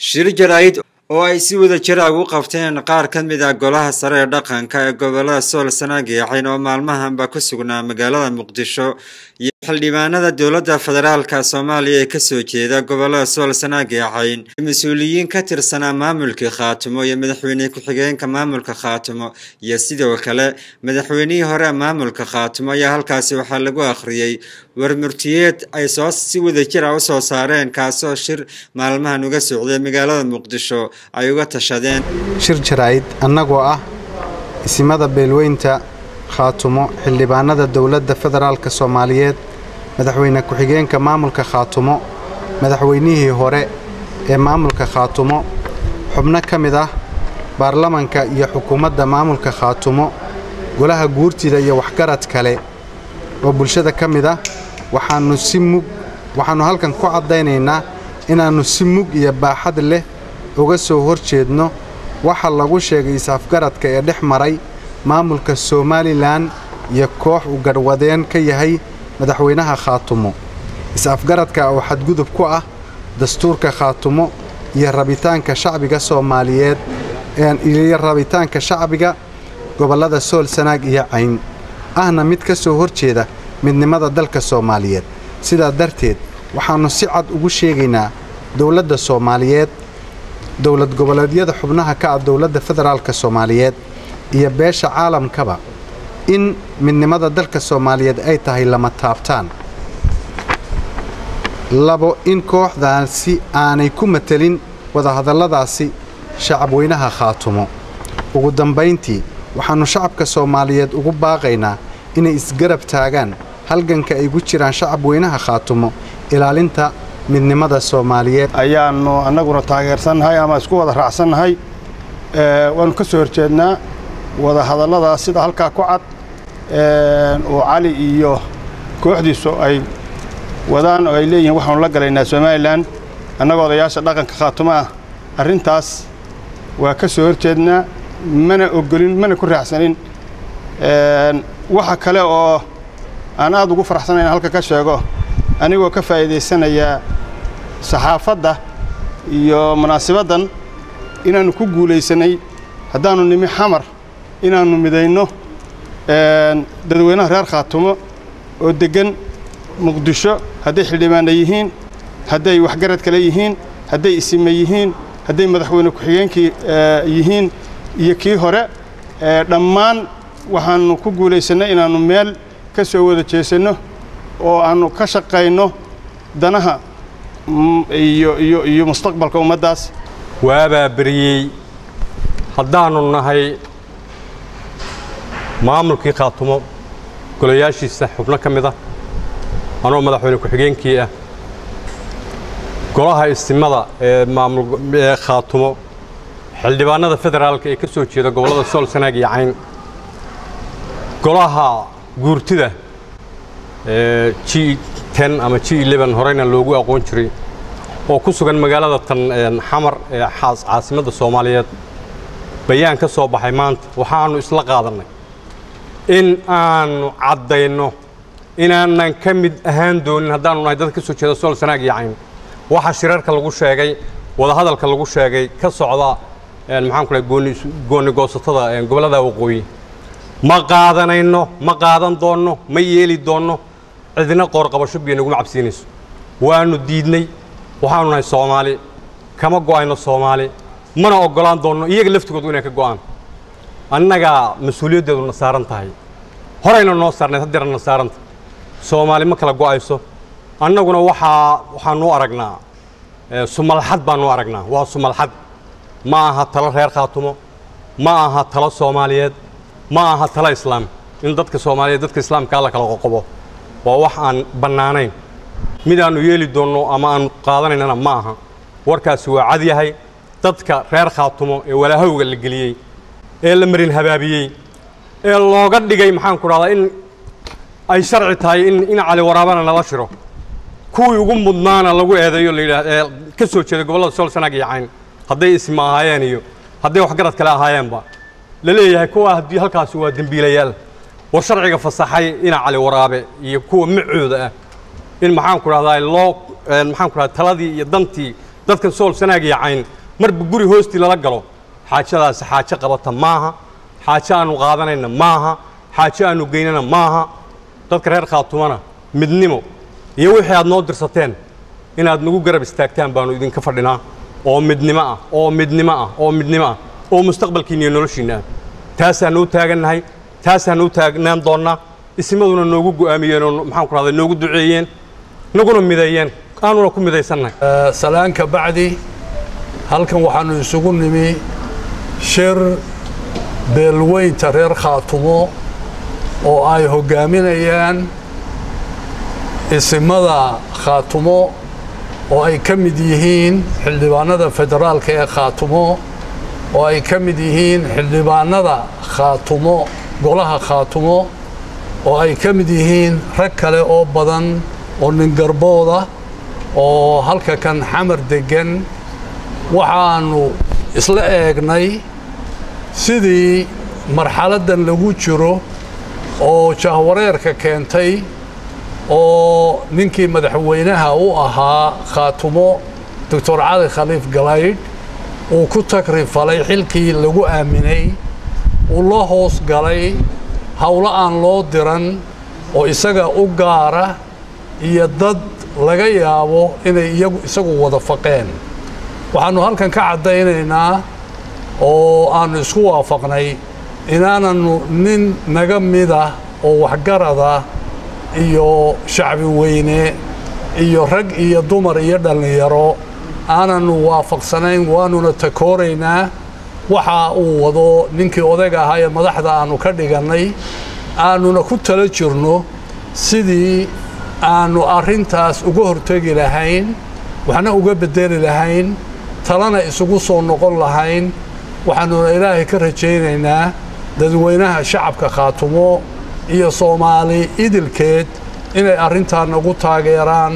shir jaraa'id oo ay si wada jir ah ugu qabteen qaar ka mid ah golaha sare ee dhaqanka ee gobolada Sool Sanaag iyo Cayn oo maalmahanba ku sugnaa magaalada Muqdisho iyo xildhibaanada dowladda federaalka Soomaaliya ee ka soo jeeda gobolada Sool Sanaag iyo Cayn mas'uuliyiin ka tirsan maamulka Khaatumo iyo madaxweyne ku xigeenka maamulka Khaatumo iyo sidoo kale madaxweynihii hore maamulka Khaatumo ayaa halkaasi waxa lagu akhriyay warmurtiyeed ay si wada jir ah u soo saareen kaasoo shir maalmahan uga socday magaalada Muqdisho ay uga tashadeen shir jaraa'id annagoo ah isimada beelweynta Khaatumo xildhibaanada dowladda federaalka Soomaaliyeed madaxweyne ku xigeenka maamulka Khaatumo madaxweynihii hore ee maamulka Khaatumo xubno ka mid ah baarlamaanka iyo xukuumadda maamulka Khaatumo golaha guurtida iyo waxgarad kale oo bulshada ka mid ah waxaanu halkan ku cadeynaynaa inaanu si mug iyo baaxad leh uga soo horjeedno waxa lagu sheegay isafgaradka ee dhex maray maamulka Somaliland iyo koox u garwadeen ka yahay madaxweynaha Khaatumo isafgaradka oo xadgudub ku ah dastuurka Khaatumo iyo rabitaanka shacbiga Soomaaliyeed iyo rabitaanka shacbiga gobolada Sool Sanaag iyo Cayn ahna mid ka soo horjeeda midnimada dalka Soomaaliyeed sida darteed waxaanu si cad ugu sheegaynaa dowladda Soomaaliyeed dowlad goboleedyada xubnaha ka ah dowladda federaalka Soomaaliyeed iyo beesha caalamkaba in midnimada dalka Soomaaliyeed ay tahay lama taabtaan labo in kooxdaasi aanay ku matelin wada hadalladaasi shacabweynaha Khaatumo ugu dambeyntii waxaanu shacabka Soomaaliyeed ugu baaqaynaa inay isgarab taagaan halganka ay ugu jiraan shacabweynaha Khaatumo ilaalinta midnimada Soomaaliyeed ayaanu annaguna taageersanahay ama isku wada raacsanahay waanu ka soo horjeednaa wada hadallada sida halka ku cad oo Cali iyo kooxdiisu ay wadaan oo ay leeyihiin waxaanu la galaynaa Somaliland annagoo odayaasha dhaqanka Khaatumo ah arrintaas waa ka soo horjeednaa mana ogolin mana ku raacsanin waxa kale oo aan aad ugu faraxsanayn halka ka sheego anigoo ka faa'iideysanaya saxaafadda iyo munaasabadan inaanu ku guuleysanay haddaanu nimi xamar inaanu midayno dadweynaha reer Khaatumo oo degan Muqdisho hadday xildhibaano yihiin hadday waxgarad kale yihiin hadday isime yihiin hadday madaxweyne ku xigeenkii yihiin iyo kii hore dhammaan waxaanu ku guuleysanay inaanu meel ka soo wada jeesano oo aanu ka shaqeyno danaha iyo mustaqbalka ummadaas waaba bariyay haddaanu nahay maamulkii Khaatumo golayaashiisa xubno ka mid ah anoo madaxweyne ku xigeenkii ah golaha istimada ee maamul Khaatumo xildhibaanada federaalka ee ka soo jeeda gobolada Sool Sanaag iyo Cayn golaha guurtida G10 ama G11 horeyna loogu aqoon jiray oo ku sugan magaalada tan xamar ee caasimadda Soomaaliyeed bayaan ka soo baxay maanta waxaanu isla qaadanay in aanu cadeyno inaanan ka mid ahaan doonin haddaanu nahay dad ka soo jeeda Sool Sanaag iyo Cayn waxa shirarka lagu sheegay wada hadalka lagu sheegay ka socda maxaan ku leeyahay gooni goosatada gobolada waqooyi ma qaadanayno ma qaadan doono ma yeeli doono cidina qoor qabasho biyo nagu cabsiinayso waanu diidnay waxaanu nahay Soomaali kama go'ayno Soomaali mana ogolaan doono iyaga laftigoodu inay ka go'aan annaga mas'uuliyadeedu na saaran tahay horeyna noo saarnay haddana saaran Soomaali ma kala go'ayso annaguna waxaanu aragnaa sumalxad baanu aragnaa waa sumalxad ma aha talo reer Khaatumo ma aha talo Soomaaliyeed ma aha talo islaam in dadka Soomaaliyeed dadka islaamka la kala qoqobo waa wax aan banaanayn mid aanu yeeli doono ama aan qaadanayna ma aha warkaasi waa cad yahay dadka reer Khaatumo ee walahawga la galiyay ee la marin habaabiyay ee looga dhigay maxaan ku raada in ay sharci tahay in Cali Waraabana nala shiro kuwii ugu mudnaana lagu eedeeyo la yiraahdo ka soo jeeda gobolada Sool Sanaag iyo Cayn hadday isma ahaayeen iyo hadday waxgarad kale ahaayeenba la leeyahay kuwa hadii halkaas waa dambiilayaal war sharciga fasaxay in Cali Waraabe iyo kuwa macooda ah in maxaan ku raahdaa loo maxaan ku raahdaa taladii iyo dantii dadkan sool sanaag iyo cayn marba guri hoostii lala galo xaajadaasi xaajo qabata maaha xaajo aanu qaadanayna maaha xaajo aanu geynana maaha dadka reer khaatumana midnimo iyo wixii aad noo dirsateen inaad nagu garab istaagtaan baanu idinka fadhinaa oo midnimo ah oo midnimo ah oo midnimo ah oo mustaqbalkiina iyo noloshiina taasaan u taagannahay taasaan u taagnaan doonnaa ismaduna noogu go'aamiyeen oo maxaan ku rahday noogu duceeyeen naguna mideeyeen aanuna ku midaysannahay salaanka bacdi halkan waxaanu isugu nimi shir beelweynta reer khaatumo oo ay hogaaminayaan isimada khaatumo oo ay ka mid yihiin xildhibaanada federaalka ee khaatumo oo ay ka mid yihiin xildhibaanada khaatumo golaha khaatumo oo ay ka mid yihiin rag kale oo badan oo ningarbooda oo halka kan xamar degan waxaanu isla eegnay sidii marxaladdan lagu jiro oo jahwareerka keentay oo ninkii madaxweynaha u ahaa khaatumo doctor cali khaliif galaydh uu ku tagrifalay xilkii lagu aaminay uu la hoos galay howlo aan loo diran oo isaga u gaara iyo dad laga yaabo inay isagu wada faqeen waxaanu halkan ka caddaynaynaa oo aanu isku waafaqnay inaananu nin naga mida oo waxgarada iyo shacbi weyne iyo rag iyo dumar iyo dhallinyaro aananu waafaqsanayn waanuna takooraynaa waxa uu wado ninkii odayga ahaa ee madaxda aanu ka dhigannay aanuna ku tala jirno sidii aanu arrintaas uga hortegi lahayn waxna uga bedeli lahayn talana isugu soo noqon lahayn waxaanuna ilaahay ka rajaynaynaa dadweynaha shacabka khaatumo iyo soomaali idilkeed inay arrintaa nagu taageeraan